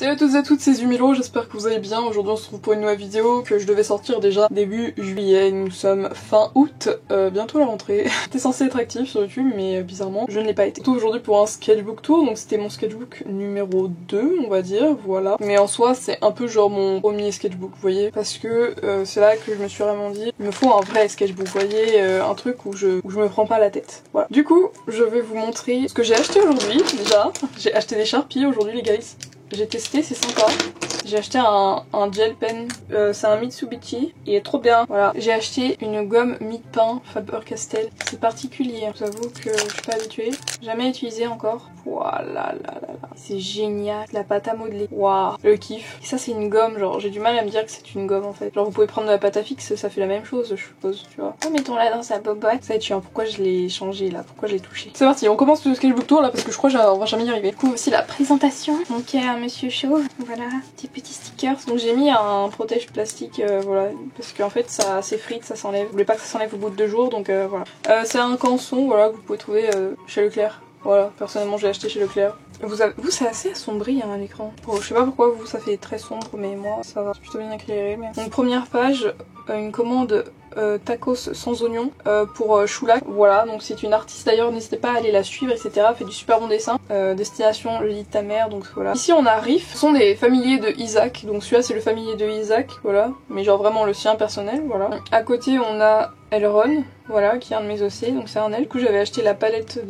Salut à toutes et à toutes, c'est Zumilo, j'espère que vous allez bien. Aujourd'hui on se retrouve pour une nouvelle vidéo que je devais sortir déjà début juillet. Nous sommes fin août, bientôt la rentrée. J'étais censée être active sur YouTube mais bizarrement je ne l'ai pas été. Tout aujourd'hui pour un sketchbook tour, donc c'était mon sketchbook numéro 2 on va dire, voilà. Mais en soi c'est un peu genre mon premier sketchbook, vous voyez, parce que c'est là que je me suis vraiment dit, il me faut un vrai sketchbook, vous voyez, un truc où je me prends pas la tête. Voilà. Du coup je vais vous montrer ce que j'ai acheté aujourd'hui déjà. J'ai acheté des Sharpies aujourd'hui les guys. J'ai testé, c'est sympa. J'ai acheté un gel pen, c'est un Mitsubishi, il est trop bien. Voilà. J'ai acheté une gomme mie-de-pain Faber-Castell. C'est particulier, j'avoue que je suis pas habituée. Jamais utilisé encore. Voilà, c'est génial. La pâte à modeler. Waouh, le kiff. Et ça c'est une gomme, genre j'ai du mal à me dire que c'est une gomme en fait. Genre vous pouvez prendre de la pâte à fixe, ça fait la même chose je suppose, tu vois. Oh mettons-la dans sa bobotte. Ça va être chiant, pourquoi je l'ai changé là, pourquoi je l'ai touché. C'est parti, on commence le sketchbook tour là parce que je crois qu'on va jamais y arriver. Du coup aussi la présentation. Donc il y a un monsieur chauve, voilà, des petits stickers. Donc j'ai mis un protège plastique, voilà, parce qu'en fait ça s'effrite, ça s'enlève. Je voulais pas que ça s'enlève au bout de 2 jours, donc voilà. C'est un canson, voilà, que vous pouvez trouver chez Leclerc. Voilà, personnellement j'ai acheté chez Leclerc. Vous c'est assez assombri hein, à l'écran. Bon, je sais pas pourquoi vous ça fait très sombre, mais moi ça va, c'est plutôt bien éclairé. Mais... Donc première page, une commande tacos sans oignon pour Choulac. Voilà, donc c'est une artiste d'ailleurs, n'hésitez pas à aller la suivre, etc. Elle fait du super bon dessin. Destination le lit de ta mère, donc voilà. Ici on a Riff, ce sont des familiers de Isaac, donc celui-là c'est le familier de Isaac, voilà. Mais genre vraiment le sien personnel, voilà. À côté on a Elron, voilà, qui est un de mes OC, donc c'est un elle. Du coup j'avais acheté la palette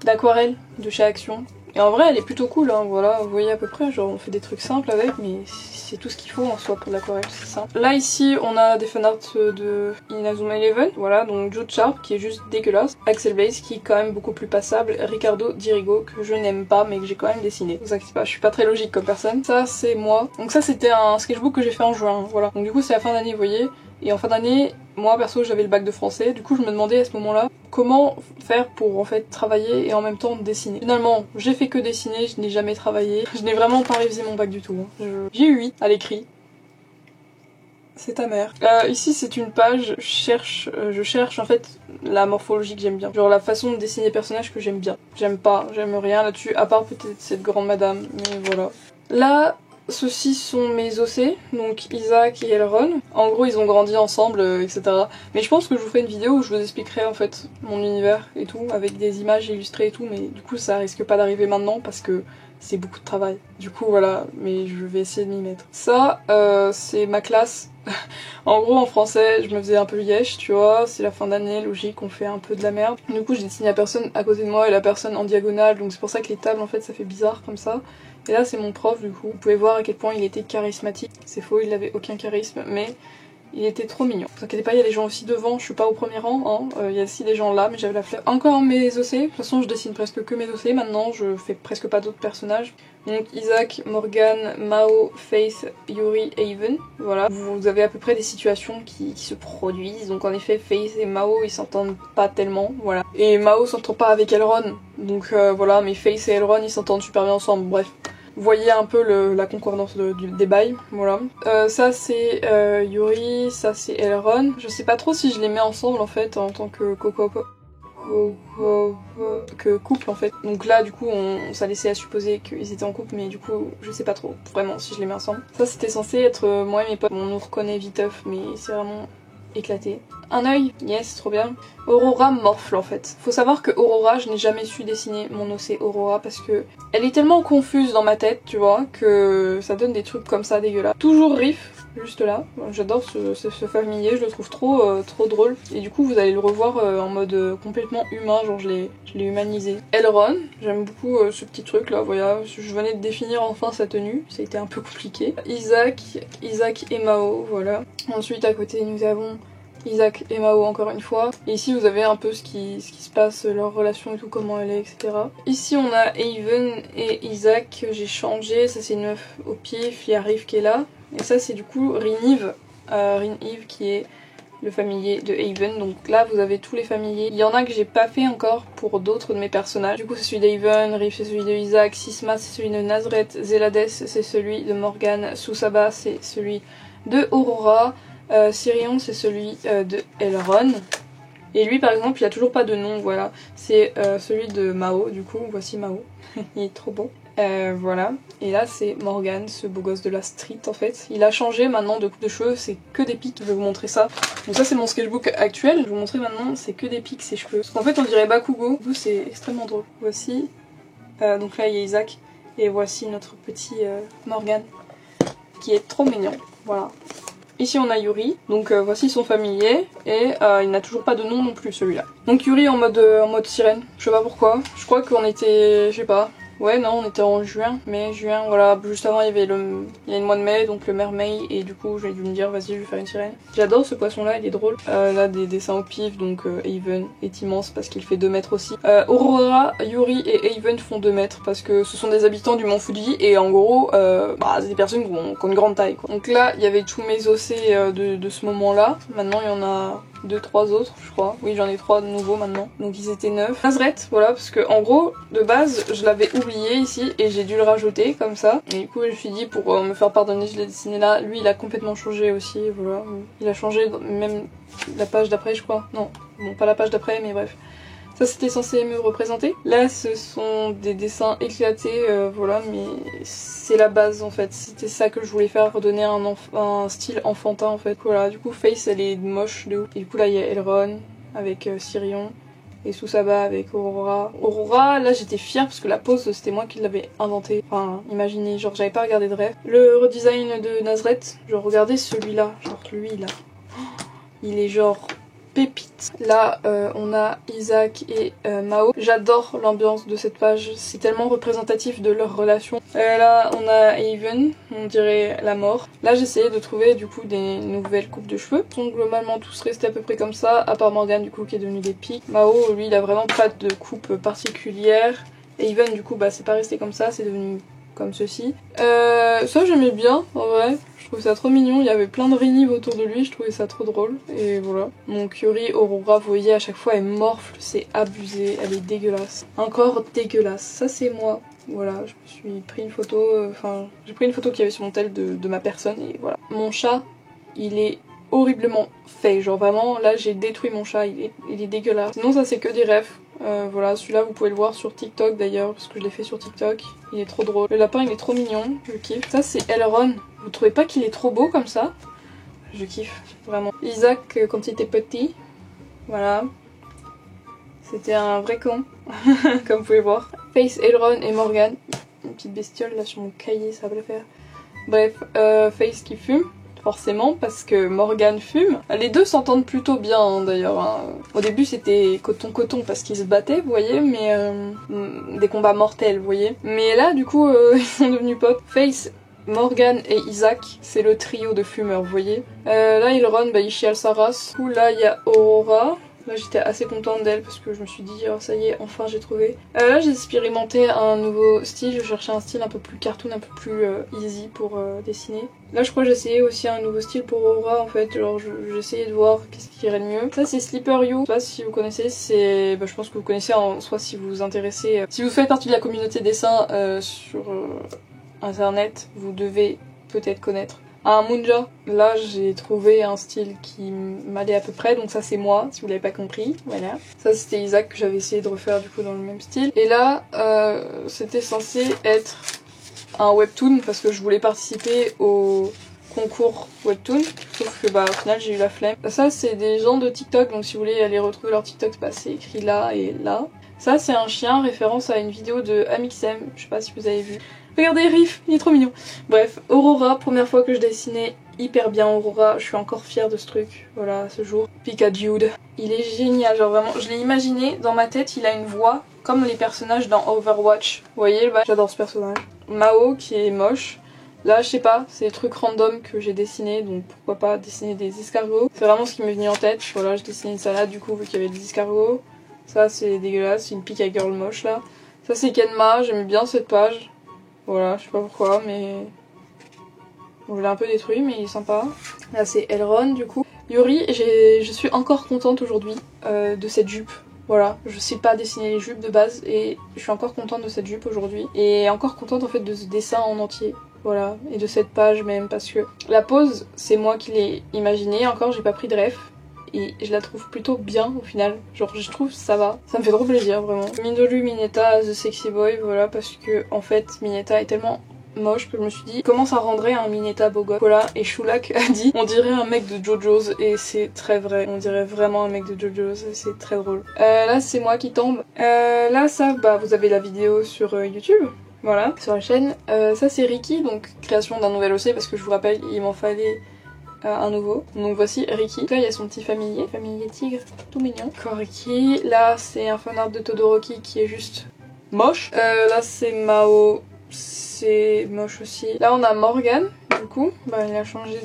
d'aquarelle de chez Action. Et en vrai elle est plutôt cool, hein, voilà, vous voyez à peu près, genre on fait des trucs simples avec, mais c'est tout ce qu'il faut en soi pour de l'aquarelle, c'est simple. Là ici on a des fanarts de Inazuma Eleven, voilà, donc Joe Sharp qui est juste dégueulasse, Axel Blaze qui est quand même beaucoup plus passable, Ricardo Dirigo que je n'aime pas mais que j'ai quand même dessiné. Ne vous inquiétez pas, je suis pas très logique comme personne. Ça c'est moi, donc ça c'était un sketchbook que j'ai fait en juin, voilà. Donc du coup c'est la fin d'année, vous voyez. Et en fin d'année, moi perso j'avais le bac de français, du coup je me demandais à ce moment-là comment faire pour en fait travailler et en même temps dessiner. Finalement j'ai fait que dessiner, je n'ai jamais travaillé, je n'ai vraiment pas révisé mon bac du tout. Hein. J'ai eu 8 à l'écrit. C'est ta mère. Ici c'est une page, je cherche en fait la morphologie que j'aime bien. Genre la façon de dessiner les personnages que j'aime bien. J'aime rien là-dessus, à part peut-être cette grande madame, mais voilà. Là... Ceux-ci sont mes OC, donc Isaac et Elron. En gros ils ont grandi ensemble, etc. Mais je pense que je vous ferai une vidéo où je vous expliquerai en fait mon univers et tout, avec des images illustrées et tout, mais du coup ça risque pas d'arriver maintenant parce que c'est beaucoup de travail. Du coup voilà, mais je vais essayer de m'y mettre. Ça, c'est ma classe. En gros en français je me faisais un peu yesh, tu vois, c'est la fin d'année, logique, on fait un peu de la merde. Du coup j'ai dessiné la personne à côté de moi et la personne en diagonale, donc c'est pour ça que les tables en fait ça fait bizarre comme ça. Et là c'est mon prof du coup, vous pouvez voir à quel point il était charismatique. C'est faux, il avait aucun charisme, mais il était trop mignon. Ne vous inquiétez pas, il y a des gens aussi devant, je suis pas au premier rang, hein. Il y a aussi des gens là, mais j'avais la flemme. Encore mes OC, de toute façon je dessine presque que mes OC maintenant, je fais presque pas d'autres personnages. Donc Isaac, Morgan, Mao, Faith, Yuri et Even, voilà. Vous avez à peu près des situations qui se produisent, donc en effet Faith et Mao ils s'entendent pas tellement, voilà. Et Mao s'entend pas avec Elron, donc voilà, mais Faith et Elron ils s'entendent super bien ensemble, bref. Vous voyez un peu la concordance des bails, voilà. Ça c'est Yuri, ça c'est Elron. Je sais pas trop si je les mets ensemble en fait en tant que couple en fait. Donc là du coup on s'est laissé à supposer qu'ils étaient en couple, mais du coup je sais pas trop vraiment si je les mets ensemble. Ça c'était censé être moi et mes potes. On nous reconnaît viteuf mais c'est vraiment éclaté. Un œil, yes, trop bien. Aurora morfle en fait. Faut savoir que Aurora, je n'ai jamais su dessiner mon OC Aurora parce que elle est tellement confuse dans ma tête, tu vois, que ça donne des trucs comme ça dégueulasses. Toujours Riff, juste là. J'adore ce familier, je le trouve trop drôle. Et du coup, vous allez le revoir en mode complètement humain, genre je l'ai humanisé. Elron, j'aime beaucoup ce petit truc là, voilà. Je venais de définir enfin sa tenue, ça a été un peu compliqué. Isaac et Mao, voilà. Ensuite, à côté, nous avons Isaac et Mao encore une fois. Et ici vous avez un peu ce qui se passe, leur relation et tout, comment elle est, etc. Ici on a Even et Isaac que j'ai changé, ça c'est une meuf au pif, il y a Riff qui est là. Et ça c'est du coup Rin-Eve qui est le familier de Haven. Donc là vous avez tous les familiers. Il y en a que j'ai pas fait encore pour d'autres de mes personnages. Du coup c'est celui d'Haven, Riff c'est celui de Isaac, Sisma c'est celui de Nazareth, Zelades c'est celui de Morgan, Susaba c'est celui de Aurora. Sirion c'est celui de Elron. Et lui par exemple il a toujours pas de nom, voilà. C'est celui de Mao, du coup voici Mao. Il est trop beau. Voilà. Et là c'est Morgan, ce beau gosse de la street en fait. Il a changé maintenant de coupe de cheveux, c'est que des pics, je vais vous montrer ça. Donc ça c'est mon sketchbook actuel, je vais vous montrer maintenant, c'est que des pics ses cheveux. Parce qu'en fait on dirait Bakugo, du coup c'est extrêmement drôle. Voici, donc là il y a Isaac, et voici notre petit Morgan, qui est trop mignon, voilà. Ici on a Yuri, donc voici son familier, et il n'a toujours pas de nom non plus celui-là. Donc Yuri en mode sirène, je sais pas pourquoi, je crois qu'on était, je sais pas, ouais non on était en juin, juin, voilà, juste avant il y avait le mois de mai, donc le mermaid, et du coup j'ai dû me dire vas-y je vais faire une sirène. J'adore ce poisson là, il est drôle. Là des dessins au pif, donc Haven est immense parce qu'il fait 2 mètres aussi. Aurora, Yuri et Haven font 2 mètres parce que ce sont des habitants du mont Fuji et en gros c'est des personnes qui ont une grande taille quoi. Donc là il y avait tous mes ossés de ce moment là, maintenant il y en a 2-3 autres je crois, oui j'en ai 3 de nouveaux maintenant, donc ils étaient 9. Nazareth, voilà, parce que en gros de base je l'avais oublié ici et j'ai dû le rajouter comme ça, et du coup je me suis dit pour me faire pardonner je l'ai dessiné là. Lui il a complètement changé aussi, voilà, il a changé même la page d'après je crois, non bon pas la page d'après mais bref. Ça c'était censé me représenter. Là ce sont des dessins éclatés, voilà, mais c'est la base en fait. C'était ça que je voulais faire, redonner un style enfantin en fait. Voilà, du coup Face elle est moche de ouf. Et du coup là il y a Elrond avec Sirion et Susaba avec Aurora. Aurora, là j'étais fière parce que la pose c'était moi qui l'avais inventée. Enfin imaginez, genre j'avais pas regardé de rêve. Le redesign de Nazareth, genre regardez celui-là, genre lui là. Il est genre pépite. Là on a Isaac et Mao. J'adore l'ambiance de cette page, c'est tellement représentatif de leur relation. Là on a Haven, on dirait la mort. Là j'essayais de trouver du coup des nouvelles coupes de cheveux. Ils sont globalement tous restés à peu près comme ça, à part Morgan du coup qui est devenu des pics. Mao lui il a vraiment pas de coupe particulière. Haven du coup bah c'est pas resté comme ça, c'est devenu comme ceci. Ça j'aimais bien en vrai, je trouvais ça trop mignon, il y avait plein de rénives autour de lui, je trouvais ça trop drôle, et voilà. Donc Yuri, Aurora, vous voyez à chaque fois elle morfle, c'est abusé, elle est dégueulasse. Encore dégueulasse, ça c'est moi. Voilà, je me suis pris une photo, j'ai pris une photo qu'il y avait sur mon tel de ma personne, et voilà. Mon chat, il est horriblement fait, genre vraiment là j'ai détruit mon chat, il est dégueulasse. Sinon ça c'est que des refs. Voilà, celui-là vous pouvez le voir sur TikTok d'ailleurs, parce que je l'ai fait sur TikTok, il est trop drôle. Le lapin il est trop mignon, je kiffe. Ça c'est Elrond, vous trouvez pas qu'il est trop beau comme ça? Je kiffe, vraiment. Isaac quand il était petit, voilà. C'était un vrai con, comme vous pouvez voir. Face, Elrond et Morgan. Une petite bestiole là sur mon cahier, ça va le faire. Bref, Face qui fume. Forcément parce que Morgan fume. Les deux s'entendent plutôt bien hein, d'ailleurs. Hein. Au début c'était coton parce qu'ils se battaient, vous voyez, mais des combats mortels, vous voyez. Mais là du coup ils sont devenus potes. Face, Morgan et Isaac, c'est le trio de fumeurs, vous voyez. Là Elrond, bah, il chiale sa race. Du coup là il y a Aurora. Là j'étais assez contente d'elle parce que je me suis dit oh ça y est enfin j'ai trouvé. Là j'ai expérimenté un nouveau style, je cherchais un style un peu plus cartoon, un peu plus easy pour dessiner. Là je crois que j'ai essayé aussi un nouveau style pour Aura en fait, genre j'essayais de voir qu'est-ce qui irait le mieux. Ça c'est Slipper You, je sais pas si vous connaissez, c'est, je pense que vous connaissez en soi si vous vous intéressez. Si vous faites partie de la communauté dessin sur internet, vous devez peut-être connaître. Un Munja, là j'ai trouvé un style qui m'allait à peu près, donc ça c'est moi, si vous l'avez pas compris, voilà. Ça c'était Isaac que j'avais essayé de refaire du coup dans le même style. Et là, c'était censé être un webtoon parce que je voulais participer au concours webtoon, sauf que bah au final j'ai eu la flemme. Ça c'est des gens de TikTok, donc si vous voulez aller retrouver leur TikTok, bah, c'est écrit là et là. Ça c'est un chien, référence à une vidéo de Amixem, je sais pas si vous avez vu. Regardez Riff, il est trop mignon. Bref, Aurora, première fois que je dessinais hyper bien Aurora, je suis encore fière de ce truc, voilà, ce jour. Pikachu, il est génial, genre vraiment, je l'ai imaginé, dans ma tête il a une voix comme les personnages dans Overwatch. Vous voyez, j'adore ce personnage. Mao qui est moche. Là, je sais pas, c'est des trucs random que j'ai dessinés, donc pourquoi pas dessiner des escargots. C'est vraiment ce qui m'est venu en tête. Voilà, j'ai dessiné une salade du coup, vu qu'il y avait des escargots. Ça, c'est dégueulasse, c'est une Pika Girl moche là. Ça, c'est Kenma, j'aime bien cette page. Voilà, je sais pas pourquoi, mais... Bon, je l'ai un peu détruit, mais il est sympa. Là, c'est Elrond du coup. Yuri, je suis encore contente aujourd'hui de cette jupe. Voilà, je sais pas dessiner les jupes de base et je suis encore contente de cette jupe aujourd'hui. Et encore contente en fait de ce dessin en entier. Voilà, et de cette page même parce que la pose, c'est moi qui l'ai imaginée. Encore, j'ai pas pris de ref. et je la trouve plutôt bien au final. Genre je trouve ça va, ça me fait trop plaisir vraiment. Minoru Mineta The Sexy Boy, voilà, parce que en fait Mineta est tellement moche que je me suis dit comment ça rendrait un Mineta beau gosse. Voilà, et Shulak a dit on dirait un mec de JoJo's, et c'est très vrai, on dirait vraiment un mec de JoJo's, c'est très drôle. Là c'est moi qui tombe. Là ça, bah vous avez la vidéo sur YouTube. Voilà, sur la chaîne. Ça c'est Ricky, donc création d'un nouvel OC, parce que je vous rappelle il m'en fallait un nouveau. Donc voici Ricky. Là il y a son petit familier tigre, tout mignon. Encore Ricky. Là c'est un fanart de Todoroki qui est juste moche. Là c'est Mao, c'est moche aussi. Là on a Morgan, du coup, bah, il a changé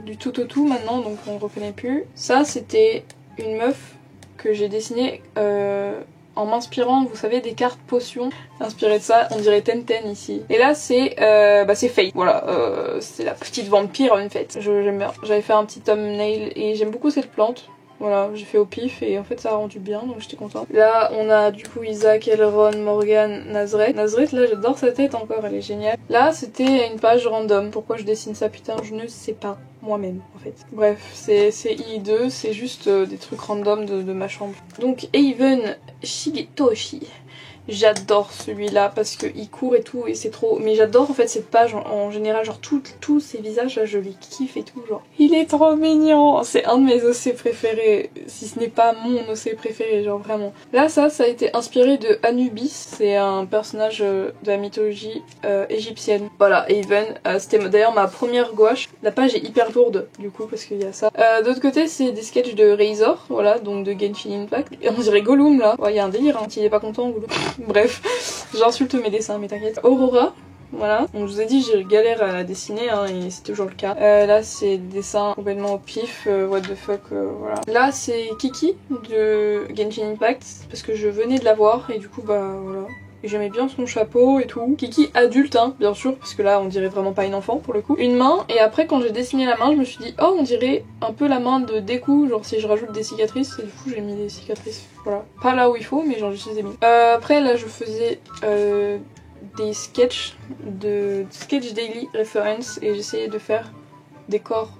du tout au tout maintenant, donc on ne reconnaît plus. Ça c'était une meuf que j'ai dessinée en m'inspirant, vous savez, des cartes potions. Inspiré de ça, on dirait Tenten ici. Et là c'est Faye, voilà, c'est la petite vampire en fait. J'aime bien, j'avais fait un petit thumbnail et j'aime beaucoup cette plante. Voilà, j'ai fait au pif et en fait ça a rendu bien, donc j'étais contente. Là on a du coup Isaac, Elrond, Morgan, Nazareth. Nazareth là j'adore sa tête encore, elle est géniale. Là c'était une page random. Pourquoi je dessine ça putain, je ne sais pas moi-même en fait. Bref, c'est II2, c'est juste des trucs random de ma chambre. Donc Eiven Shigetoshi. J'adore celui-là parce qu'il court et tout et c'est trop... Mais j'adore en fait cette page en général, genre tous ces visages là je les kiffe et tout, genre. Il est trop mignon, c'est un de mes OC préférés, si ce n'est pas mon OC préféré, genre vraiment. Là ça a été inspiré de Anubis, c'est un personnage de la mythologie égyptienne. Voilà, Even, c'était d'ailleurs ma première gouache. La page est hyper lourde du coup parce qu'il y a ça. D'autre côté c'est des sketchs de Razor, voilà, donc de Genshin Impact. On dirait Gollum là, il y a un délire, hein, s'il est pas content Gollum. Bref, j'insulte mes dessins, mais t'inquiète. Aurora, voilà. Donc je vous ai dit, j'ai galère à la dessiner, hein, et c'est toujours le cas. Là, c'est des dessins complètement au pif, what the fuck, voilà. Là, c'est Kiki de Genshin Impact, parce que je venais de la voir, et du coup, bah voilà. Et j'aimais bien son chapeau et tout. Kiki adulte, hein, bien sûr, parce que là on dirait vraiment pas une enfant pour le coup. Une main, et après quand j'ai dessiné la main, je me suis dit oh on dirait un peu la main de Deku, genre si je rajoute des cicatrices, et du coup j'ai mis des cicatrices, voilà. Pas là où il faut, mais genre je les ai mis. Après là je faisais des sketchs sketch daily reference, et j'essayais de faire des corps,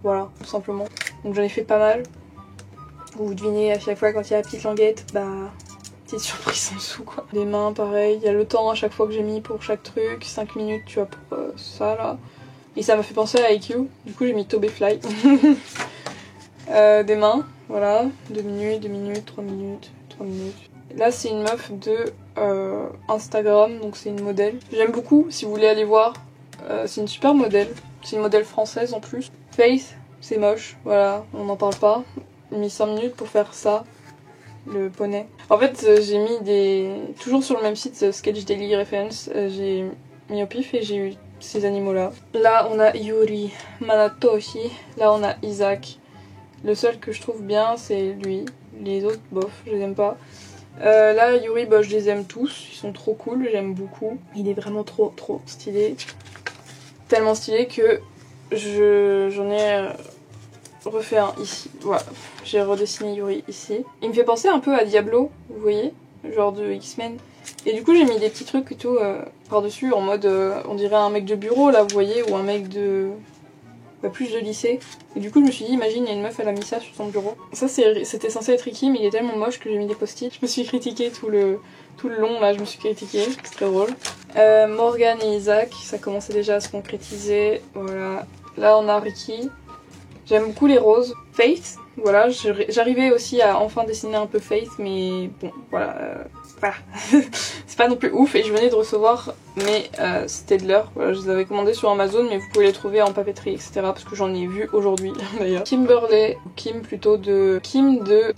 voilà, tout simplement. Donc j'en ai fait pas mal. Vous devinez à chaque fois quand il y a la petite languette, bah... petite surprise en dessous quoi. Les mains pareil, il y a le temps à chaque fois que j'ai mis pour chaque truc, 5 minutes tu vois pour ça là. Et ça m'a fait penser à IQ, du coup j'ai mis Tobe Fly. Des mains, voilà, 2 minutes, 2 minutes, 3 minutes, 3 minutes. Là c'est une meuf de Instagram, donc c'est une modèle. J'aime beaucoup, si vous voulez aller voir, c'est une super modèle. C'est une modèle française en plus. Faith, c'est moche, voilà, on n'en parle pas. J'ai mis 5 minutes pour faire ça. Le poney. En fait j'ai mis toujours sur le même site Sketch Daily Reference, j'ai mis au pif et j'ai eu ces animaux là. Là on a Yuri, Manatoshi, là on a Isaac. Le seul que je trouve bien c'est lui, les autres bof, je les aime pas. Là Yuri, bah je les aime tous, ils sont trop cool, j'aime beaucoup. Il est vraiment trop stylé. Tellement stylé que j'en ai... refait un ici, voilà, j'ai redessiné Yuri ici. Il me fait penser un peu à Diablo, vous voyez, genre de X-Men. Et du coup j'ai mis des petits trucs et tout par dessus en mode on dirait un mec de bureau là, vous voyez, ou un mec de... bah, plus de lycée. Et du coup je me suis dit imagine il y a une meuf elle a mis ça sur son bureau. Ça c'était censé être Ricky mais il est tellement moche que j'ai mis des post-it. Je me suis critiquée tout le long là, je me suis critiquée, c'est très drôle. Morgan et Isaac, ça commençait déjà à se concrétiser, voilà. Là on a Ricky. J'aime beaucoup les roses. Faith, voilà, j'arrivais aussi à enfin dessiner un peu Faith, mais bon, voilà, voilà. C'est pas non plus ouf, et je venais de recevoir mes Stedler, voilà, je les avais commandés sur Amazon, mais vous pouvez les trouver en papeterie, etc., parce que j'en ai vu aujourd'hui, d'ailleurs. Kimberly, Kim plutôt, de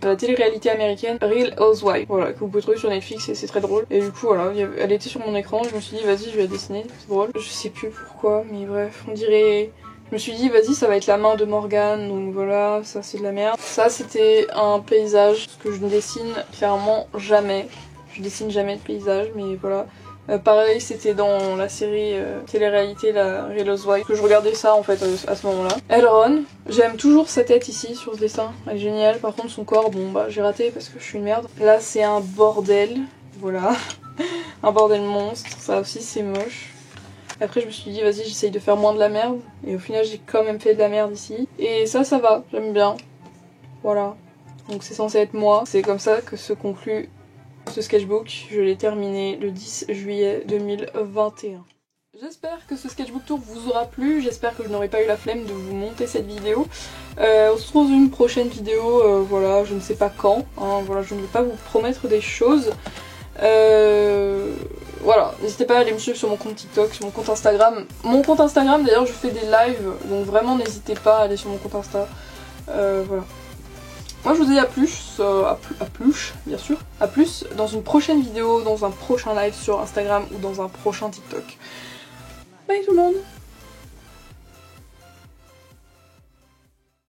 la télé-réalité américaine Real Housewives, voilà, que vous pouvez trouver sur Netflix, et c'est très drôle. Et du coup, voilà, elle était sur mon écran, je me suis dit, vas-y, je vais la dessiner, c'est drôle. Je sais plus pourquoi, mais bref, on dirait... Je me suis dit vas-y ça va être la main de Morgan, donc voilà, ça c'est de la merde. Ça c'était un paysage, ce que je ne dessine clairement jamais. Je dessine jamais de paysage, mais voilà. Pareil c'était dans la série télé-réalité, la Real Housewives, que je regardais ça en fait à ce moment-là. Elrond, j'aime toujours sa tête ici sur ce dessin, elle est géniale. Par contre son corps, bon bah j'ai raté parce que je suis une merde. Là c'est un bordel, voilà. Un bordel monstre, ça aussi c'est moche. Après je me suis dit vas-y j'essaye de faire moins de la merde, et au final j'ai quand même fait de la merde ici. Et ça va, j'aime bien. Voilà, donc c'est censé être moi. C'est comme ça que se conclut ce sketchbook. Je l'ai terminé le 10 juillet 2021. J'espère que ce sketchbook tour vous aura plu, j'espère que je n'aurai pas eu la flemme de vous monter cette vidéo. On se retrouve dans une prochaine vidéo, voilà, je ne sais pas quand, hein, voilà, je ne vais pas vous promettre des choses. Voilà, n'hésitez pas à aller me suivre sur mon compte TikTok, sur mon compte Instagram. Mon compte Instagram d'ailleurs je fais des lives, donc vraiment n'hésitez pas à aller sur mon compte Insta. Voilà. Moi je vous dis à plus, bien sûr, à plus dans une prochaine vidéo, dans un prochain live sur Instagram ou dans un prochain TikTok. Bye tout le monde!